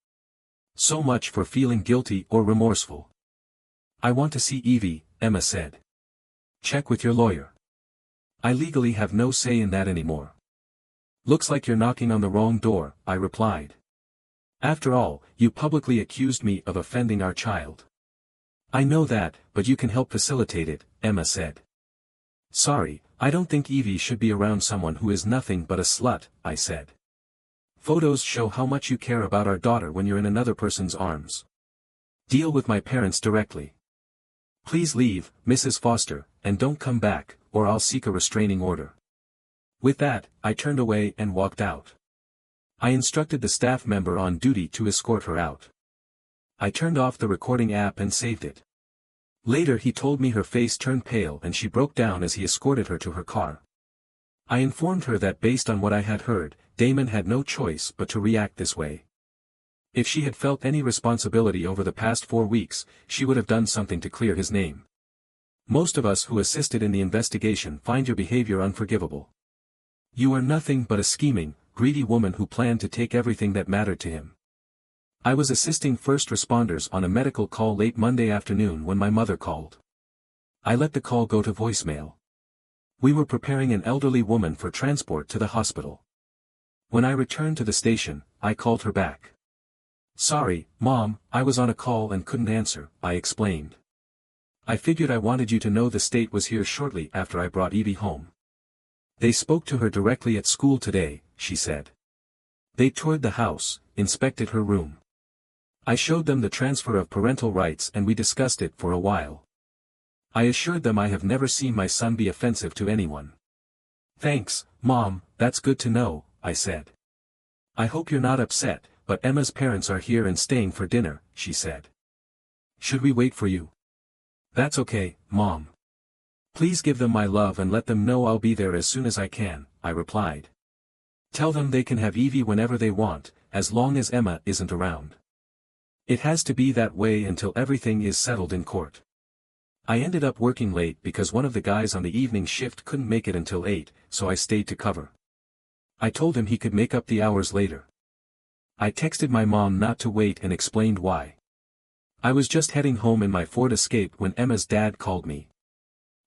So much for feeling guilty or remorseful." "I want to see Evie," Emma said. "Check with your lawyer. I legally have no say in that anymore." "Looks like you're knocking on the wrong door," I replied. "After all, you publicly accused me of offending our child." "I know that, but you can help facilitate it," Emma said. "Sorry, I don't think Evie should be around someone who is nothing but a slut," I said. "Photos show how much you care about our daughter when you're in another person's arms. Deal with my parents directly. Please leave, Mrs. Foster, and don't come back, or I'll seek a restraining order." With that, I turned away and walked out. I instructed the staff member on duty to escort her out. I turned off the recording app and saved it. Later he told me her face turned pale and she broke down as he escorted her to her car. I informed her that based on what I had heard, Damon had no choice but to react this way. If she had felt any responsibility over the past 4 weeks, she would have done something to clear his name. Most of us who assisted in the investigation find your behavior unforgivable. You are nothing but a scheming, greedy woman who planned to take everything that mattered to him. I was assisting first responders on a medical call late Monday afternoon when my mother called. I let the call go to voicemail. We were preparing an elderly woman for transport to the hospital. When I returned to the station, I called her back. Sorry, Mom, I was on a call and couldn't answer, I explained. I figured I wanted you to know the state was here shortly after I brought Evie home. They spoke to her directly at school today, she said. They toured the house, inspected her room. I showed them the transfer of parental rights and we discussed it for a while. I assured them I have never seen my son be offensive to anyone. Thanks, Mom, that's good to know, I said. I hope you're not upset, but Emma's parents are here and staying for dinner, she said. Should we wait for you? That's okay, Mom. Please give them my love and let them know I'll be there as soon as I can, I replied. Tell them they can have Evie whenever they want, as long as Emma isn't around. It has to be that way until everything is settled in court. I ended up working late because one of the guys on the evening shift couldn't make it until 8, so I stayed to cover. I told him he could make up the hours later. I texted my mom not to wait and explained why. I was just heading home in my Ford Escape when Emma's dad called me.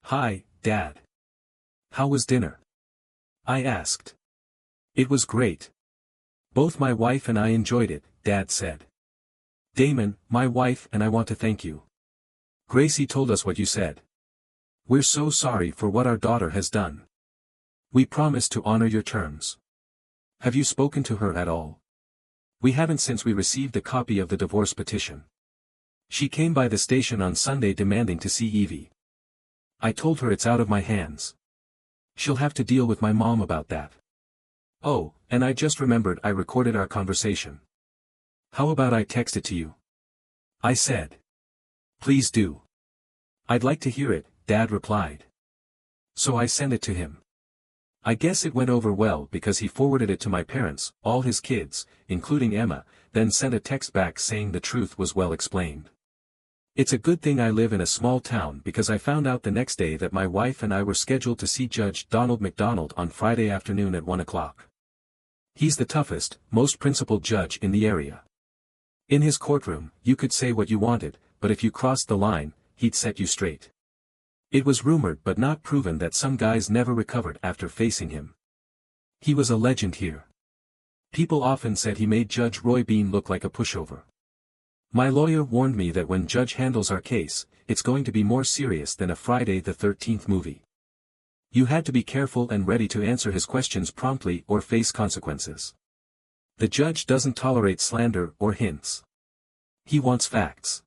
Hi, Dad. How was dinner? I asked. It was great. Both my wife and I enjoyed it, Dad said. Damon, my wife and I want to thank you. Gracie told us what you said. We're so sorry for what our daughter has done. We promise to honor your terms. Have you spoken to her at all? We haven't since we received a copy of the divorce petition. She came by the station on Sunday demanding to see Evie. I told her it's out of my hands. She'll have to deal with my mom about that. Oh, and I just remembered I recorded our conversation. How about I text it to you? I said. Please do. I'd like to hear it, Dad replied. So I sent it to him. I guess it went over well because he forwarded it to my parents, all his kids, including Emma, then sent a text back saying the truth was well explained. It's a good thing I live in a small town because I found out the next day that my wife and I were scheduled to see Judge Donald McDonald on Friday afternoon at 1 o'clock. He's the toughest, most principled judge in the area. In his courtroom, you could say what you wanted, but if you crossed the line, he'd set you straight. It was rumored but not proven that some guys never recovered after facing him. He was a legend here. People often said he made Judge Roy Bean look like a pushover. My lawyer warned me that when Judge handles our case, it's going to be more serious than a Friday the 13th movie. You had to be careful and ready to answer his questions promptly or face consequences. The judge doesn't tolerate slander or hints. He wants facts.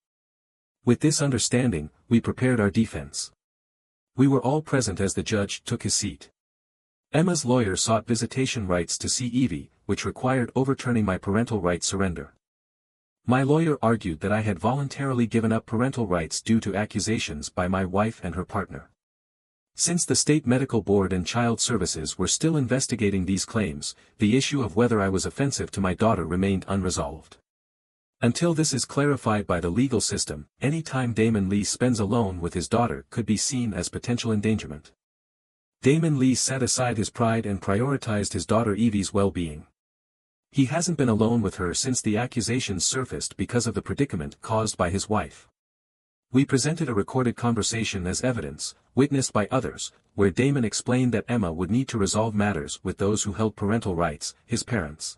With this understanding, we prepared our defense. We were all present as the judge took his seat. Emma's lawyer sought visitation rights to see Evie, which required overturning my parental rights surrender. My lawyer argued that I had voluntarily given up parental rights due to accusations by my wife and her partner. Since the State Medical Board and Child Services were still investigating these claims, the issue of whether I was offensive to my daughter remained unresolved. Until this is clarified by the legal system, any time Damon Lee spends alone with his daughter could be seen as potential endangerment. Damon Lee set aside his pride and prioritized his daughter Evie's well-being. He hasn't been alone with her since the accusations surfaced because of the predicament caused by his wife. We presented a recorded conversation as evidence, witnessed by others, where Damon explained that Emma would need to resolve matters with those who held parental rights, his parents.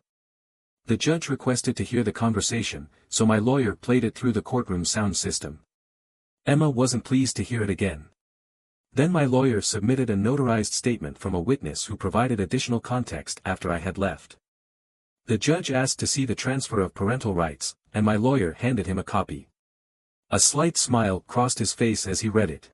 The judge requested to hear the conversation, so my lawyer played it through the courtroom sound system. Emma wasn't pleased to hear it again. Then my lawyer submitted a notarized statement from a witness who provided additional context after I had left. The judge asked to see the transfer of parental rights, and my lawyer handed him a copy. A slight smile crossed his face as he read it.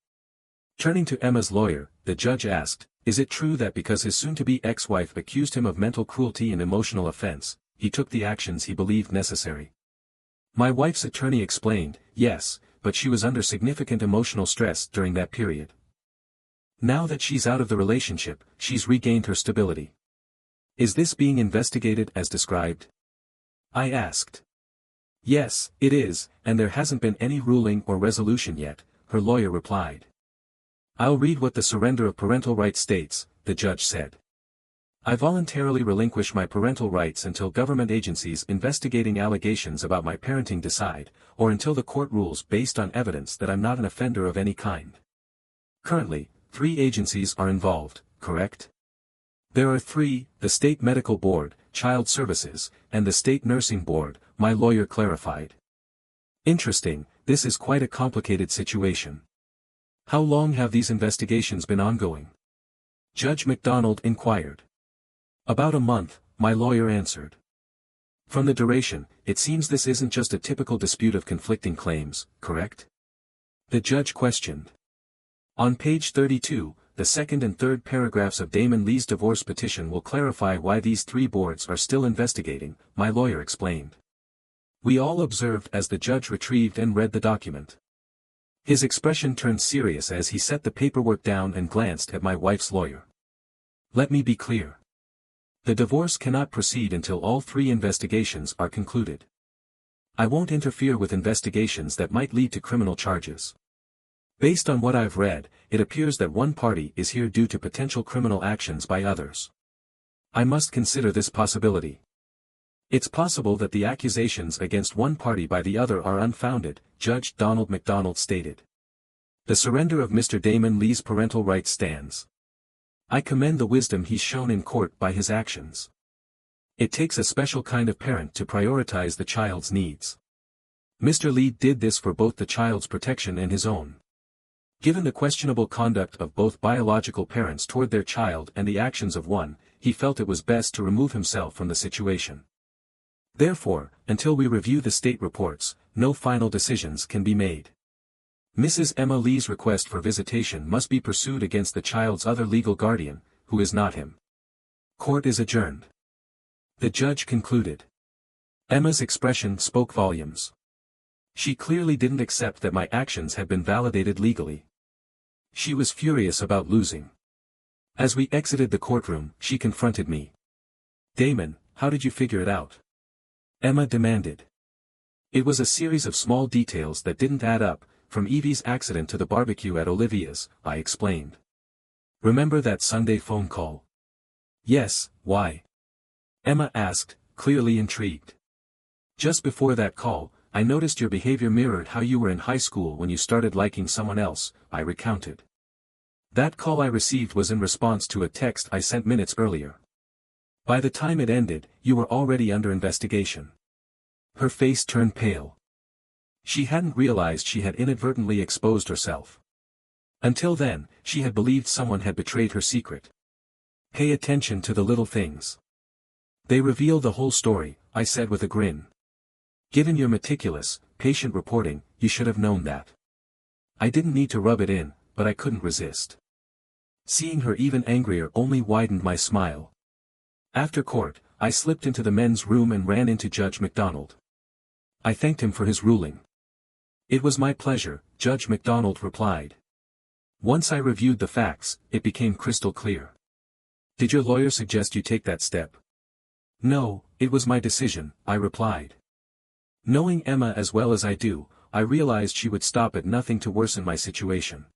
Turning to Emma's lawyer, the judge asked, "Is it true that because his soon-to-be ex-wife accused him of mental cruelty and emotional offense, he took the actions he believed necessary?" My wife's attorney explained, "Yes, but she was under significant emotional stress during that period. Now that she's out of the relationship, she's regained her stability." "Is this being investigated as described?" I asked. "Yes, it is, and there hasn't been any ruling or resolution yet," her lawyer replied. "I'll read what the surrender of parental rights states," the judge said. I voluntarily relinquish my parental rights until government agencies investigating allegations about my parenting decide, or until the court rules based on evidence that I'm not an offender of any kind. Currently, 3 agencies are involved, correct? There are 3, the State Medical Board, Child Services, and the State Nursing Board, my lawyer clarified. Interesting, this is quite a complicated situation. How long have these investigations been ongoing? Judge McDonald inquired. About a month, my lawyer answered. From the duration, it seems this isn't just a typical dispute of conflicting claims, correct? The judge questioned. On page 32, the second and third paragraphs of Damon Lee's divorce petition will clarify why these 3 boards are still investigating, my lawyer explained. We all observed as the judge retrieved and read the document. His expression turned serious as he set the paperwork down and glanced at my wife's lawyer. Let me be clear. The divorce cannot proceed until all 3 investigations are concluded. I won't interfere with investigations that might lead to criminal charges. Based on what I've read, it appears that one party is here due to potential criminal actions by others. I must consider this possibility. It's possible that the accusations against one party by the other are unfounded, Judge Donald McDonald stated. The surrender of Mr. Damon Lee's parental rights stands. I commend the wisdom he's shown in court by his actions. It takes a special kind of parent to prioritize the child's needs. Mr. Lee did this for both the child's protection and his own. Given the questionable conduct of both biological parents toward their child and the actions of one, he felt it was best to remove himself from the situation. Therefore, until we review the state reports, no final decisions can be made. Mrs. Emma Lee's request for visitation must be pursued against the child's other legal guardian, who is not him. Court is adjourned. The judge concluded. Emma's expression spoke volumes. She clearly didn't accept that my actions had been validated legally. She was furious about losing. As we exited the courtroom, she confronted me. Damon, how did you figure it out? Emma demanded. It was a series of small details that didn't add up, from Evie's accident to the barbecue at Olivia's, I explained. Remember that Sunday phone call? Yes, why? Emma asked, clearly intrigued. Just before that call, I noticed your behavior mirrored how you were in high school when you started liking someone else, I recounted. That call I received was in response to a text I sent minutes earlier. By the time it ended, you were already under investigation. Her face turned pale. She hadn't realized she had inadvertently exposed herself. Until then, she had believed someone had betrayed her secret. Pay attention to the little things. They reveal the whole story, I said with a grin. Given your meticulous, patient reporting, you should have known that. I didn't need to rub it in, but I couldn't resist. Seeing her even angrier only widened my smile. After court, I slipped into the men's room and ran into Judge McDonald. I thanked him for his ruling. It was my pleasure, Judge McDonald replied. Once I reviewed the facts, it became crystal clear. Did your lawyer suggest you take that step? No, it was my decision, I replied. Knowing Emma as well as I do, I realized she would stop at nothing to worsen my situation.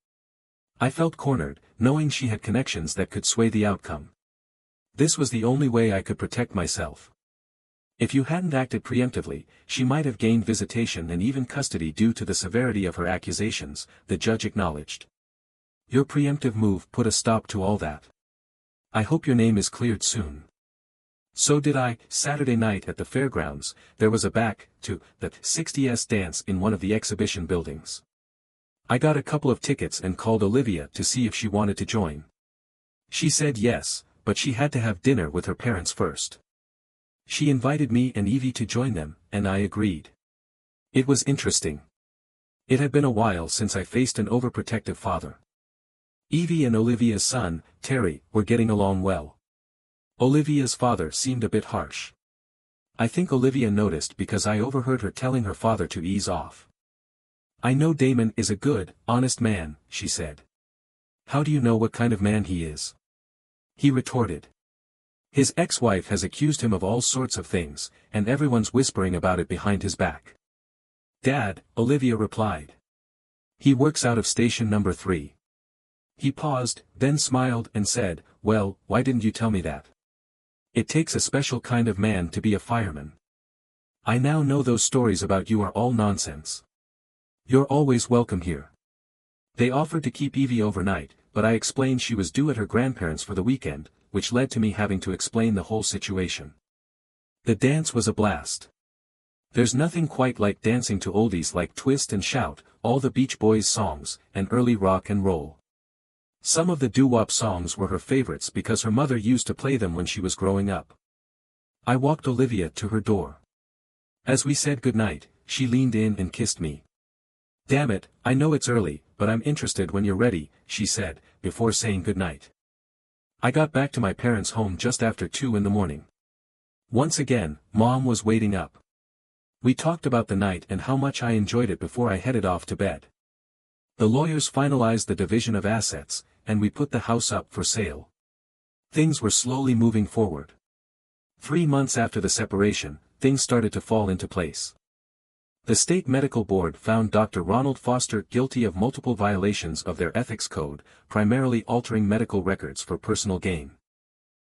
I felt cornered, knowing she had connections that could sway the outcome. This was the only way I could protect myself. If you hadn't acted preemptively, she might have gained visitation and even custody due to the severity of her accusations, the judge acknowledged. Your preemptive move put a stop to all that. I hope your name is cleared soon. So did I. Saturday night at the fairgrounds, there was a back to the 60s dance in one of the exhibition buildings. I got a couple of tickets and called Olivia to see if she wanted to join. She said yes, but she had to have dinner with her parents first. She invited me and Evie to join them, and I agreed. It was interesting. It had been a while since I faced an overprotective father. Evie and Olivia's son, Terry, were getting along well. Olivia's father seemed a bit harsh. I think Olivia noticed because I overheard her telling her father to ease off. I know Damon is a good, honest man, she said. How do you know what kind of man he is? He retorted. His ex-wife has accused him of all sorts of things, and everyone's whispering about it behind his back. Dad, Olivia replied. He works out of station number 3. He paused, then smiled and said, well, why didn't you tell me that? It takes a special kind of man to be a fireman. I now know those stories about you are all nonsense. You're always welcome here. They offered to keep Evie overnight, but I explained she was due at her grandparents' for the weekend, which led to me having to explain the whole situation. The dance was a blast. There's nothing quite like dancing to oldies like Twist and Shout, all the Beach Boys songs, and early rock and roll. Some of the doo-wop songs were her favorites because her mother used to play them when she was growing up. I walked Olivia to her door. As we said goodnight, she leaned in and kissed me. "Damn it, I know it's early, but I'm interested when you're ready," she said, before saying goodnight. I got back to my parents' home just after 2 in the morning. Once again, Mom was waiting up. We talked about the night and how much I enjoyed it before I headed off to bed. The lawyers finalized the division of assets, and we put the house up for sale. Things were slowly moving forward. 3 months after the separation, things started to fall into place. The state medical board found Dr. Ronald Foster guilty of multiple violations of their ethics code, primarily altering medical records for personal gain.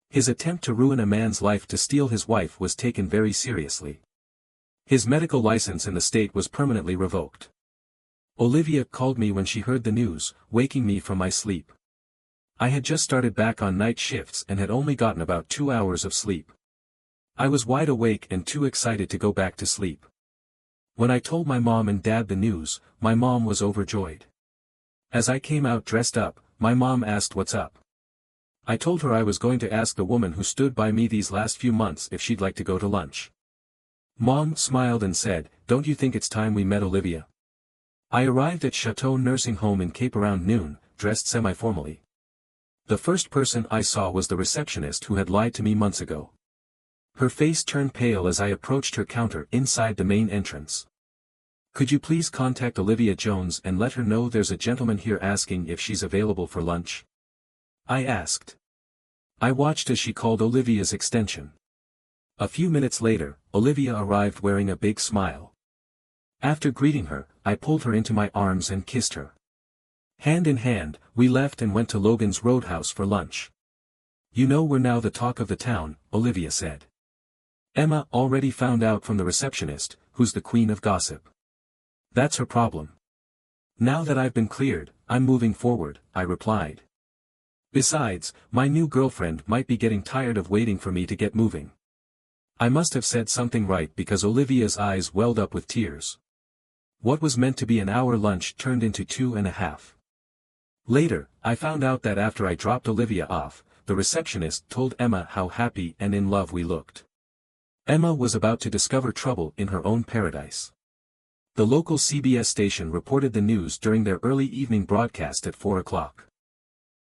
His attempt to ruin a man's life to steal his wife was taken very seriously. His medical license in the state was permanently revoked. Olivia called me when she heard the news, waking me from my sleep. I had just started back on night shifts and had only gotten about 2 hours of sleep. I was wide awake and too excited to go back to sleep. When I told my mom and dad the news, my mom was overjoyed. As I came out dressed up, my mom asked what's up. I told her I was going to ask the woman who stood by me these last few months if she'd like to go to lunch. Mom smiled and said, "Don't you think it's time we met Olivia?" I arrived at Chateau Nursing Home in Cape around noon, dressed semi-formally. The first person I saw was the receptionist who had lied to me months ago. Her face turned pale as I approached her counter inside the main entrance. "Could you please contact Olivia Jones and let her know there's a gentleman here asking if she's available for lunch?" I asked. I watched as she called Olivia's extension. A few minutes later, Olivia arrived wearing a big smile. After greeting her, I pulled her into my arms and kissed her. Hand in hand, we left and went to Logan's Roadhouse for lunch. "You know we're now the talk of the town," Olivia said. "Emma already found out from the receptionist, who's the queen of gossip. That's her problem. Now that I've been cleared, I'm moving forward," I replied. "Besides, my new girlfriend might be getting tired of waiting for me to get moving." I must have said something right because Olivia's eyes welled up with tears. What was meant to be an hour lunch turned into 2.5. Later, I found out that after I dropped Olivia off, the receptionist told Emma how happy and in love we looked. Emma was about to discover trouble in her own paradise. The local CBS station reported the news during their early evening broadcast at 4 o'clock.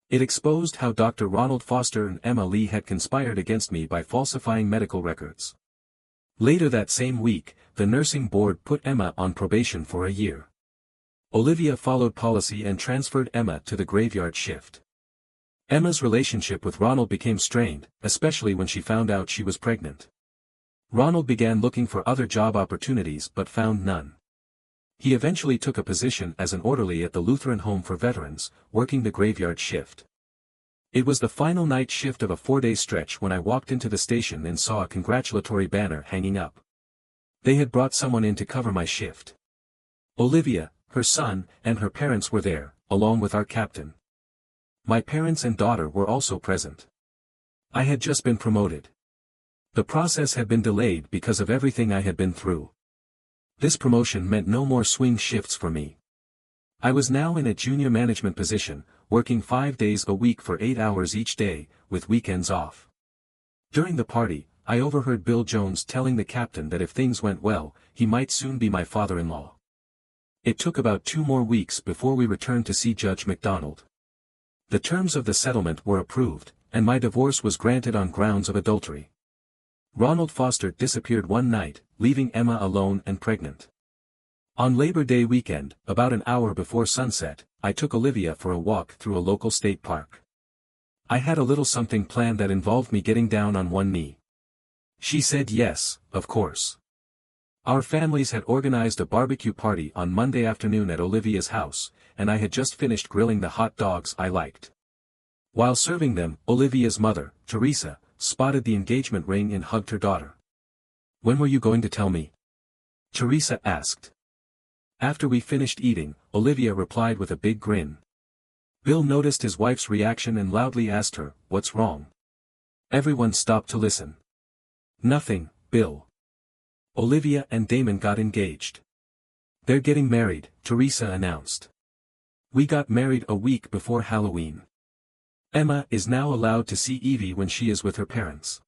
It exposed how Dr. Ronald Foster and Emma Lee had conspired against me by falsifying medical records. Later that same week, the nursing board put Emma on probation for a year. Olivia followed policy and transferred Emma to the graveyard shift. Emma's relationship with Ronald became strained, especially when she found out she was pregnant. Ronald began looking for other job opportunities but found none. He eventually took a position as an orderly at the Lutheran Home for Veterans, working the graveyard shift. It was the final night shift of a 4-day stretch when I walked into the station and saw a congratulatory banner hanging up. They had brought someone in to cover my shift. Olivia, her son, and her parents were there, along with our captain. My parents and daughter were also present. I had just been promoted. The process had been delayed because of everything I had been through. This promotion meant no more swing shifts for me. I was now in a junior management position, working 5 days a week for 8 hours each day, with weekends off. During the party, I overheard Bill Jones telling the captain that if things went well, he might soon be my father-in-law. It took about 2 more weeks before we returned to see Judge McDonald. The terms of the settlement were approved, and my divorce was granted on grounds of adultery. Ronald Foster disappeared one night, leaving Emma alone and pregnant. On Labor Day weekend, about an hour before sunset, I took Olivia for a walk through a local state park. I had a little something planned that involved me getting down on one knee. She said yes, of course. Our families had organized a barbecue party on Monday afternoon at Olivia's house, and I had just finished grilling the hot dogs I liked. While serving them, Olivia's mother, Teresa, spotted the engagement ring and hugged her daughter. "When were you going to tell me?" Teresa asked. "After we finished eating," Olivia replied with a big grin. Bill noticed his wife's reaction and loudly asked her, "What's wrong?" Everyone stopped to listen. "Nothing, Bill. Olivia and Damon got engaged. They're getting married," Teresa announced. "We got married a week before Halloween. Emma is now allowed to see Evie when she is with her parents.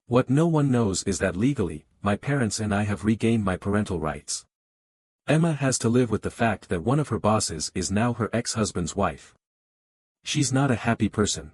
What no one knows is that legally, my parents and I have regained my parental rights. Emma has to live with the fact that one of her bosses is now her ex-husband's wife. She's not a happy person."